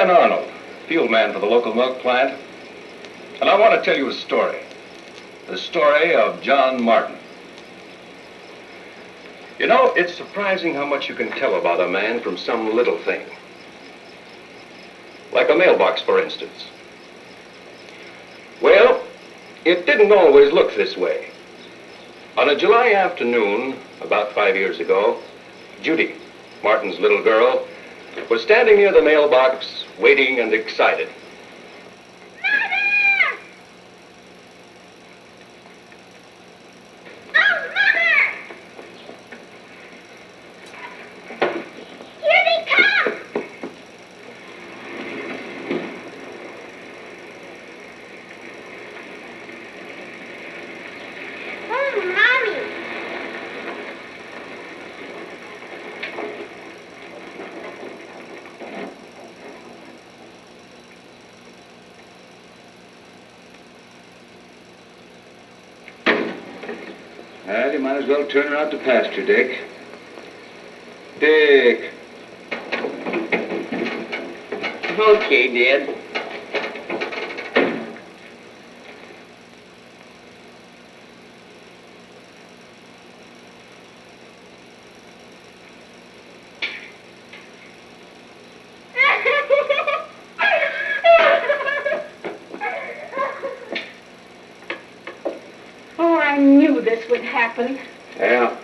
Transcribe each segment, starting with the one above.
Ben Arnold, field man for the local milk plant. And I want to tell you a story. The story of John Martin. You know, it's surprising how much you can tell about a man from some little thing. Like a mailbox, for instance. Well, it didn't always look this way. On a July afternoon, about 5 years ago, Judy, Martin's little girl, was standing near the mailbox, waiting and excited. Well, you might as well turn her out to pasture, Dick. Dick. Okay, Dad. I knew this would happen. Yeah,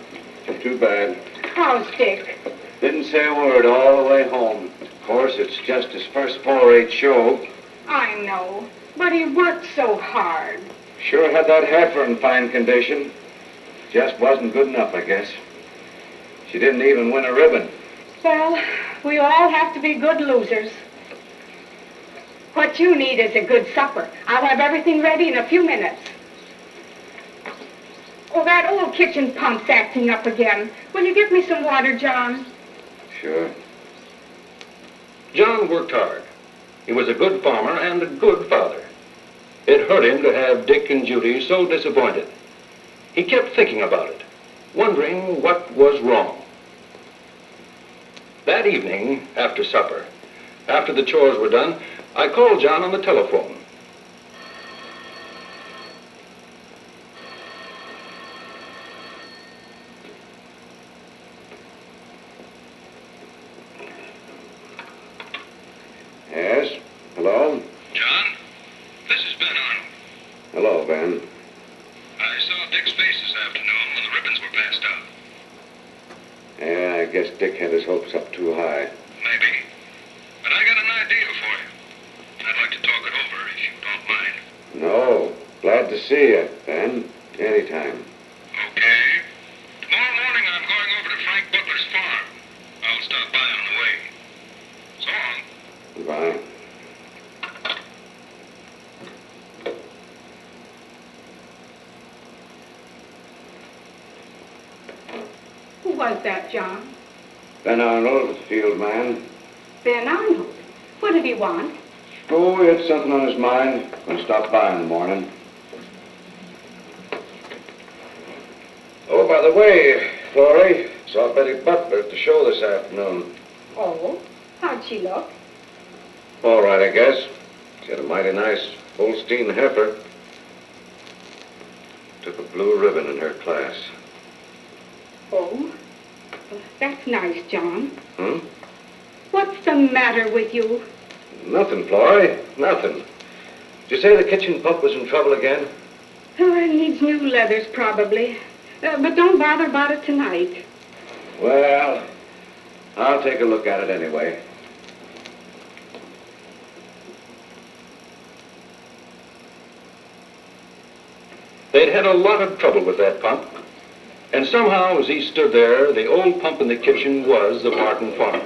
too bad. How's Dick? Didn't say a word all the way home. Of course, it's just his first 4-H show. I know, but he worked so hard. Sure had that heifer in fine condition. Just wasn't good enough, I guess. She didn't even win a ribbon. Well, we all have to be good losers. What you need is a good supper. I'll have everything ready in a few minutes. Oh, that old kitchen pump's acting up again. Will you give me some water, John? Sure. John worked hard. He was a good farmer and a good father. It hurt him to have Dick and Judy so disappointed. He kept thinking about it, wondering what was wrong. That evening, after supper, after the chores were done, I called John on the telephone. Yes? Hello? John, this is Ben Arnold. Hello, Ben. I saw Dick's face this afternoon when the ribbons were passed out. Yeah, I guess Dick had his hopes up too high. Maybe. But I got an idea for you. I'd like to talk it over if you don't mind. No. Glad to see you, Ben. Anytime. Okay. Tomorrow morning I'm going over to Frank Butler's farm. I'll stop by on the way. So long. Goodbye. Who was that, John? Ben Arnold, field man. Ben Arnold. What did he want? Oh, he had something on his mind. Gonna stop by in the morning. Oh, by the way, Florrie, saw Betty Butler at the show this afternoon. Oh, how'd she look? All right, I guess. She had a mighty nice Holstein heifer. Took a blue ribbon in her class. Oh, that's nice, John. Hmm? What's the matter with you? Nothing, Florrie. Nothing. Did you say the kitchen pup was in trouble again? Oh, it needs new leathers, probably. But don't bother about it tonight. Well, I'll take a look at it anyway. They'd had a lot of trouble with that pump. And somehow, as he stood there, the old pump in the kitchen was the Martin farm.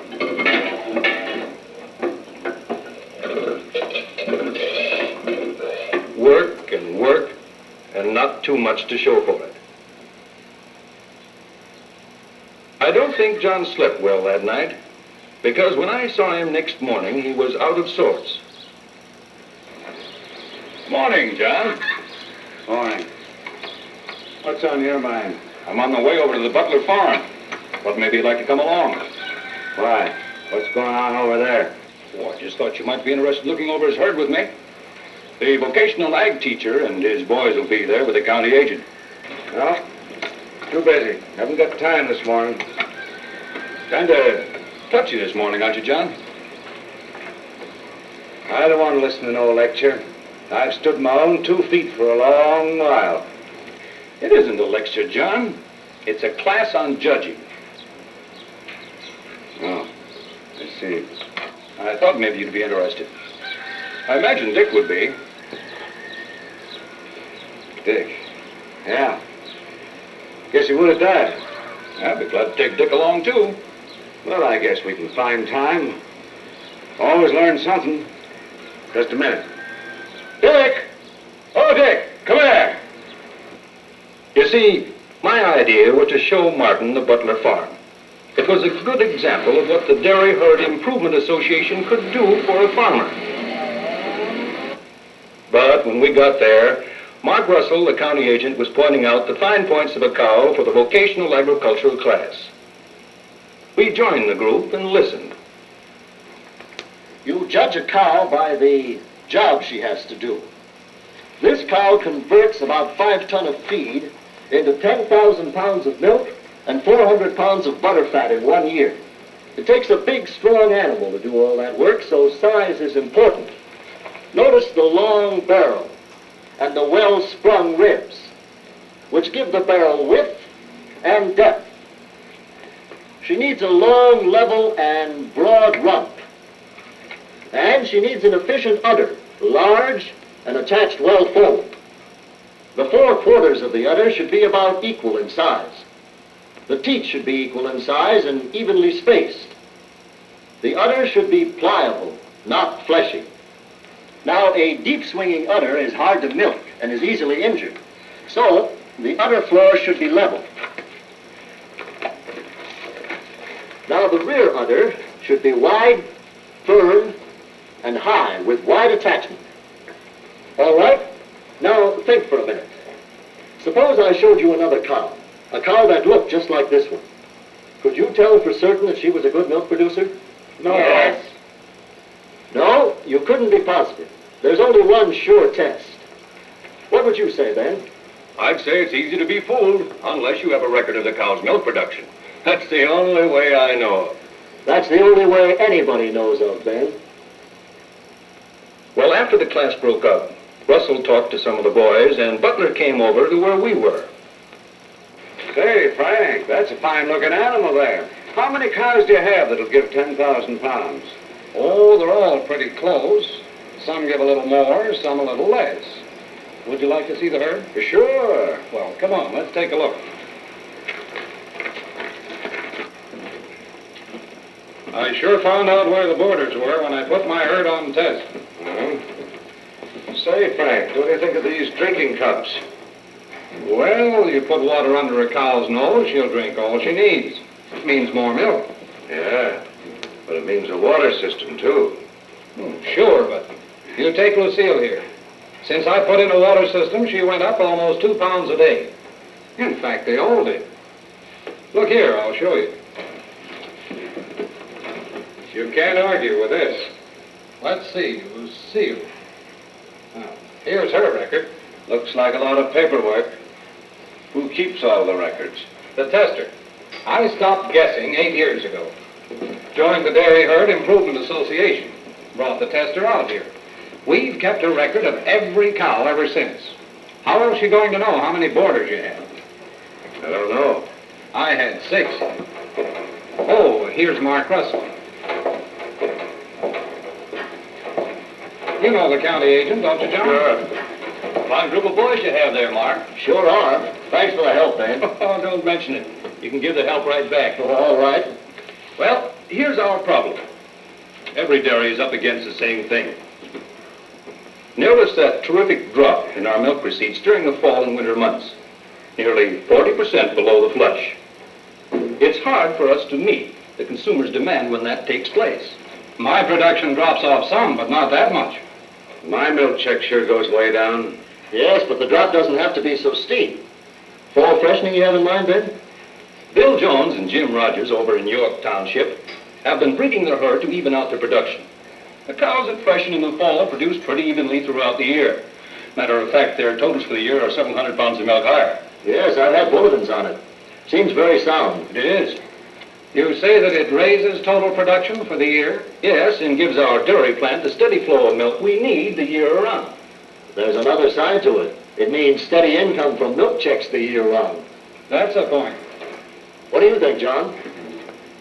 Work, and not too much to show for it. I don't think John slept well that night, because when I saw him next morning, he was out of sorts. Morning, John. Morning. What's on your mind? I'm on the way over to the Butler farm. But maybe you'd like to come along. Why? What's going on over there? Oh, I just thought you might be interested in looking over his herd with me. The vocational ag teacher and his boys will be there with the county agent. No, too busy. Haven't got time this morning. Kind of touchy this morning, aren't you, John? I don't want to listen to no lecture. I've stood on my own 2 feet for a long while. It isn't a lecture, John. It's a class on judging. Oh, I see. I thought maybe you'd be interested. I imagine Dick would be. Dick? Yeah. Guess he would have died. I'd be glad to take Dick along, too. Well, I guess we can find time. Always learn something. Just a minute. Dick! Oh, Dick, come here. You see, my idea was to show Martin the Butler farm. It was a good example of what the Dairy Herd Improvement Association could do for a farmer. But when we got there, Mark Russell, the county agent, was pointing out the fine points of a cow for the vocational agricultural class. We joined the group and listened. You judge a cow by the job she has to do. This cow converts about 5 tons of feed into 10,000 pounds of milk and 400 pounds of butter fat in 1 year. It takes a big, strong animal to do all that work, so size is important. Notice the long barrel and the well-sprung ribs, which give the barrel width and depth. She needs a long, level, and broad rump. And she needs an efficient udder, large and attached well forward. The 4 quarters of the udder should be about equal in size. The teat should be equal in size and evenly spaced. The udder should be pliable, not fleshy. Now, a deep-swinging udder is hard to milk and is easily injured. So, the udder floor should be level. Now, the rear udder should be wide, firm, and high with wide attachment. All right? Now, think for a minute. Suppose I showed you another cow, a cow that looked just like this one. Could you tell for certain that she was a good milk producer? No. Yes. No, you couldn't be positive. There's only one sure test. What would you say, Ben? I'd say it's easy to be fooled, unless you have a record of the cow's milk production. That's the only way I know of. That's the only way anybody knows of, Ben. Well, after the class broke up, Russell talked to some of the boys, and Butler came over to where we were. Say, Frank, that's a fine-looking animal there. How many cows do you have that'll give 10,000 pounds? Oh, they're all pretty close. Some give a little more, some a little less. Would you like to see the herd? Sure. Well, come on, let's take a look. I sure found out where the borders were when I put my herd on test. Say, Frank, what do you think of these drinking cups? Well, you put water under a cow's nose, she'll drink all she needs. It means more milk. Yeah, but it means a water system, too. Sure, but you take Lucille here. Since I put in a water system, she went up almost 2 pounds a day. In fact, they all did. Look here, I'll show you. You can't argue with this. Let's see, Lucille. Now, here's her record. Looks like a lot of paperwork. Who keeps all the records? The tester. I stopped guessing 8 years ago. Joined the Dairy Herd Improvement Association. Brought the tester out here. We've kept a record of every cow ever since. How else are you going to know how many boarders you have? I don't know. I had 6. Oh, here's Mark Russell. You know the county agent, don't you, John? Sure. Fine group of boys you have there, Mark. Sure are. Thanks for the help, Ben. Oh, don't mention it. You can give the help right back. All right. Well, here's our problem. Every dairy is up against the same thing. Notice that terrific drop in our milk receipts during the fall and winter months. Nearly 40% below the flush. It's hard for us to meet the consumer's demand when that takes place. My production drops off some, but not that much. My milk check sure goes way down. Yes, but the drop doesn't have to be so steep. Fall freshening you have in mind, Ben? Bill Jones and Jim Rogers over in York Township have been breeding their herd to even out their production. The cows that freshen in the fall produce pretty evenly throughout the year. Matter of fact, their totals for the year are 700 pounds of milk higher. Yes, I've had bulletins on it. Seems very sound. It is. You say that it raises total production for the year? Yes, and gives our dairy plant the steady flow of milk we need the year around. There's another side to it. It means steady income from milk checks the year round. That's a point. What do you think, John?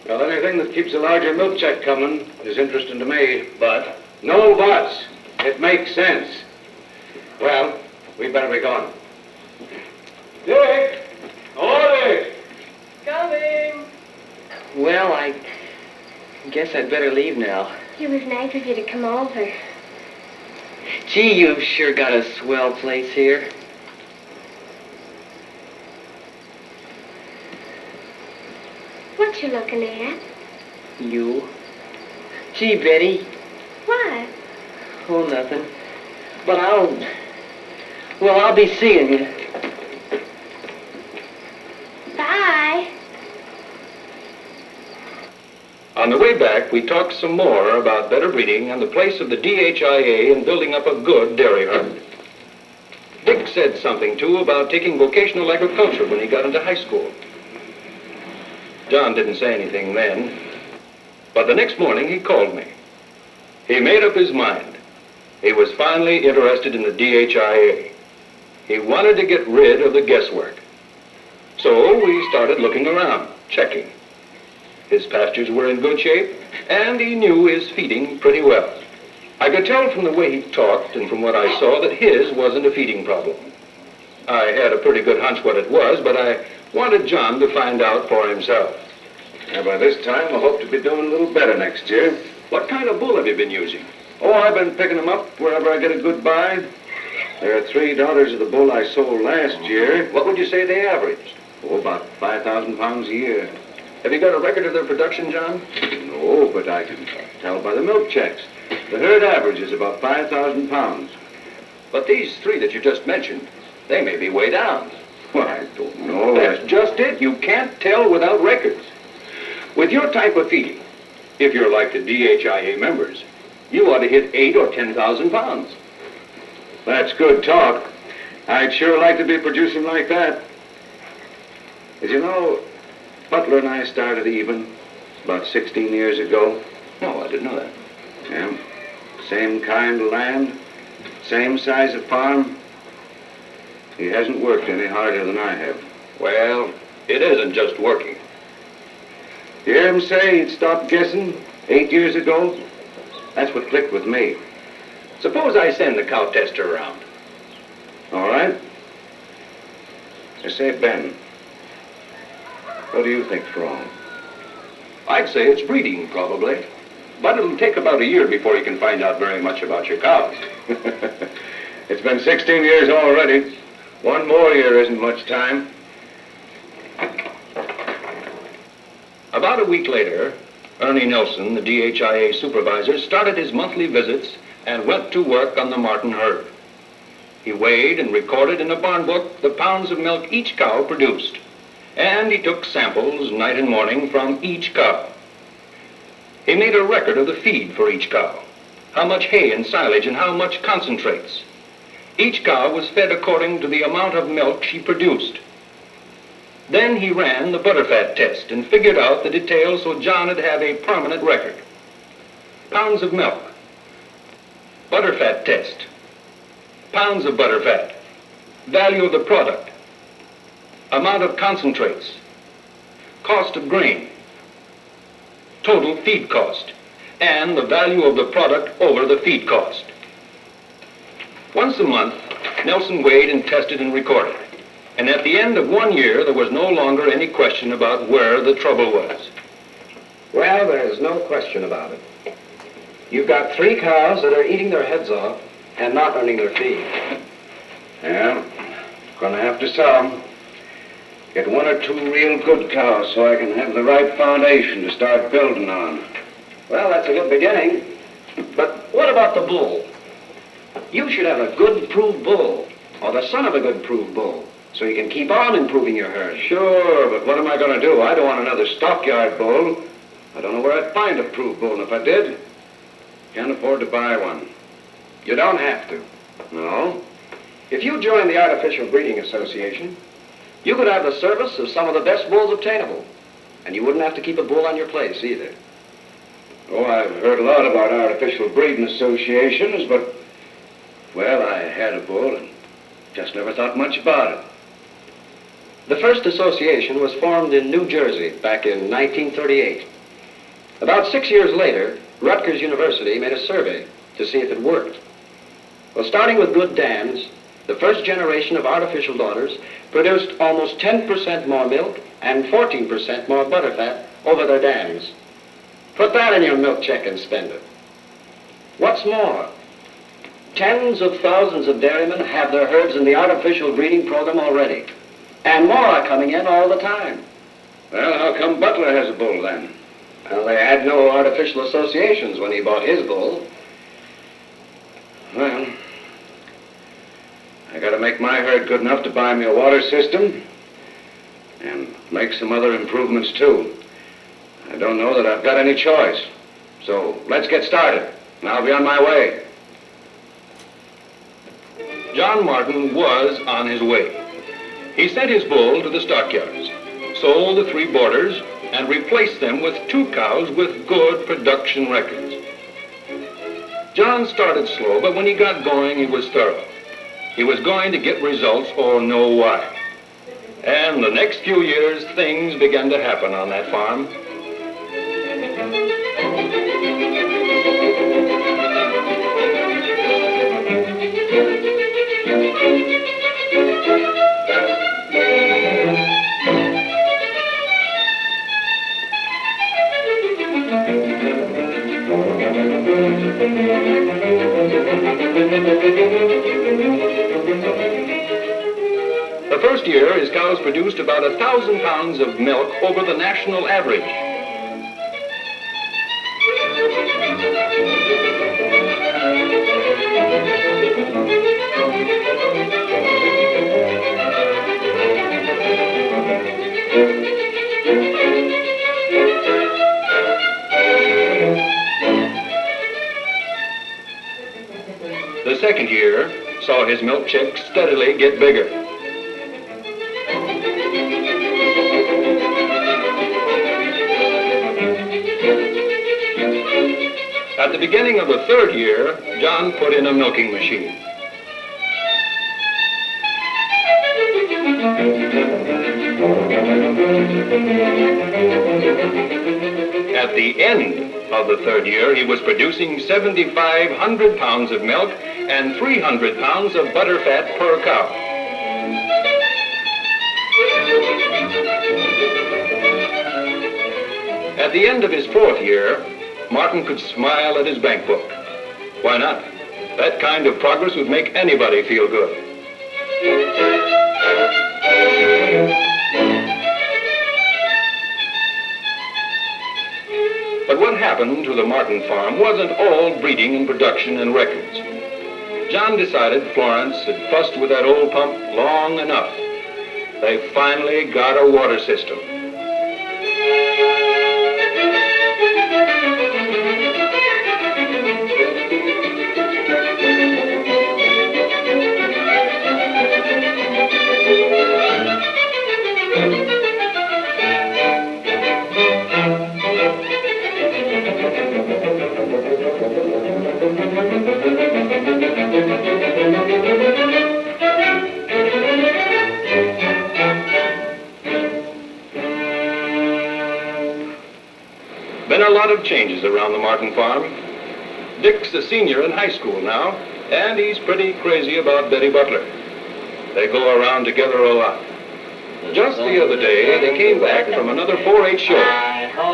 Well, anything that keeps a larger milk check coming is interesting to me. But No buts. It makes sense. Well, we better be gone. Dick! Oh, Dick! Coming. Well, I guess I'd better leave now. It was nice of you to come over. Gee, you've sure got a swell place here. What you looking at? You. Gee, Betty. What? Oh, nothing. But I'll be seeing you. Bye. on the way back, we talked some more about better breeding and the place of the DHIA in building up a good dairy herd. Dick said something, too, about taking vocational agriculture when he got into high school. John didn't say anything then, but the next morning he called me. He made up his mind. He was finally interested in the DHIA. He wanted to get rid of the guesswork. So we started looking around, checking. His pastures were in good shape, and he knew his feeding pretty well. I could tell from the way he talked and from what I saw that his wasn't a feeding problem. I had a pretty good hunch what it was, but I wanted John to find out for himself. Now, by this time, I hope to be doing a little better next year. What kind of bull have you been using? Oh, I've been picking them up wherever I get a good buy. There are 3 daughters of the bull I sold last year. What would you say they averaged? Oh, about 5,000 pounds a year. Have you got a record of their production, John? No, but I can tell by the milk checks. The herd average is about 5,000 pounds. But these 3 that you just mentioned, they may be way down. Well, I don't know. That's just it. You can't tell without records. With your type of feeding, if you're like the DHIA members, you ought to hit 8 or 10,000 pounds. That's good talk. I'd sure like to be producing like that. As you know, Butler and I started even about 16 years ago. No, I didn't know that. Yeah. Same kind of land, same size of farm. He hasn't worked any harder than I have. Well, it isn't just working. You hear him say he'd stopped guessing 8 years ago? That's what clicked with me. Suppose I send the cow tester around. All right? I say, Ben, what do you think's wrong? I'd say it's breeding, probably. But it'll take about a year before you can find out very much about your cows. It's been 16 years already. 1 more year isn't much time. About a week later, Ernie Nelson, the DHIA supervisor, started his monthly visits and went to work on the Martin herd. He weighed and recorded in a barn book the pounds of milk each cow produced. And he took samples night and morning from each cow. He made a record of the feed for each cow, how much hay and silage and how much concentrates. Each cow was fed according to the amount of milk she produced. Then he ran the butterfat test and figured out the details so John would have a permanent record. Pounds of milk, butterfat test, pounds of butterfat, value of the product, amount of concentrates, cost of grain, total feed cost, and the value of the product over the feed cost. Once a month, Nelson weighed and tested and recorded. And at the end of 1 year, there was no longer any question about where the trouble was. Well, there's no question about it. You've got 3 cows that are eating their heads off and not earning their feed. Yeah, gonna have to sell 'em. Get 1 or 2 real good cows so I can have the right foundation to start building on. Well, that's a good beginning. But what about the bull? You should have a good proved bull, or the son of a good proved bull, so you can keep on improving your herd. Sure, but what am I gonna do? I don't want another stockyard bull. I don't know where I'd find a proved bull, and if I did, Can't afford to buy one. You don't have to. No? If you join the Artificial Breeding Association, you could have the service of some of the best bulls obtainable. And you wouldn't have to keep a bull on your place either. Oh, I've heard a lot about artificial breeding associations, but, well, I had a bull and just never thought much about it. The first association was formed in New Jersey back in 1938. About 6 years later, Rutgers University made a survey to see if it worked. Well, starting with good dams, the first generation of artificial daughters produced almost 10% more milk and 14% more butterfat over their dams. Put that in your milk check and spend it. What's more, tens of thousands of dairymen have their herds in the artificial breeding program already. And more are coming in all the time. Well, how come Butler has a bull then? Well, they had no artificial associations when he bought his bull. Well, I gotta make my herd good enough to buy me a water system and make some other improvements too. I don't know that I've got any choice. So let's get started, and I'll be on my way. John Martin was on his way. He sent his bull to the stockyards, sold the 3 boarders, and replaced them with 2 cows with good production records. John started slow, but when he got going, he was thorough. He was going to get results or know why. And the next few years, things began to happen on that farm. The first year, his cows produced about 1,000 pounds of milk over the national average. The second year saw his milk check steadily get bigger. At the beginning of the third year, John put in a milking machine. At the end of the third year, he was producing 7,500 pounds of milk and 300 pounds of butterfat per cow. At the end of his fourth year, Martin could smile at his bank book. Why not? That kind of progress would make anybody feel good. But what happened to the Martin farm wasn't all breeding and production and records. John decided Florence had fussed with that old pump long enough. They finally got a water system. Been a lot of changes around the Martin farm. Dick's a senior in high school now, and he's pretty crazy about Betty Butler. They go around together a lot. Just the other day, they came back from another 4-H show.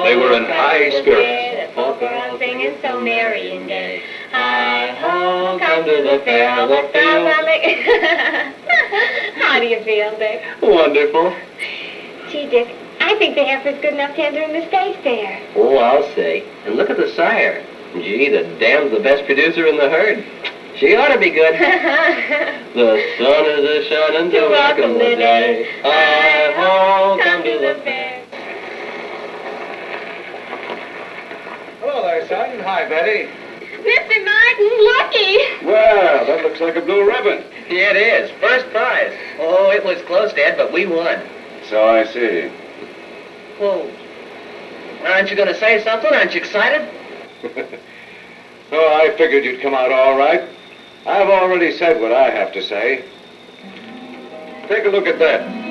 They were in high spirits. Folk are all singing so merry and gay. Hi-ho, come to the fair, the fair. How do you feel, Dick? Wonderful. Gee, Dick, I think the heifer's good enough to enter in the state fair. Oh, I'll say. And look at the sire. Gee, the dam's the best producer in the herd. She ought to be good. The sun is a-shining to welcome the day. Hi-ho, come to the fair. Hello there, son. Hi, Betty. Mr. Martin, looky. Well, that looks like a blue ribbon. Yeah, it is. First prize. Oh, it was close, Dad, but we won. So I see. Well, aren't you going to say something? Aren't you excited? Oh, I figured you'd come out all right. I've already said what I have to say. Take a look at that.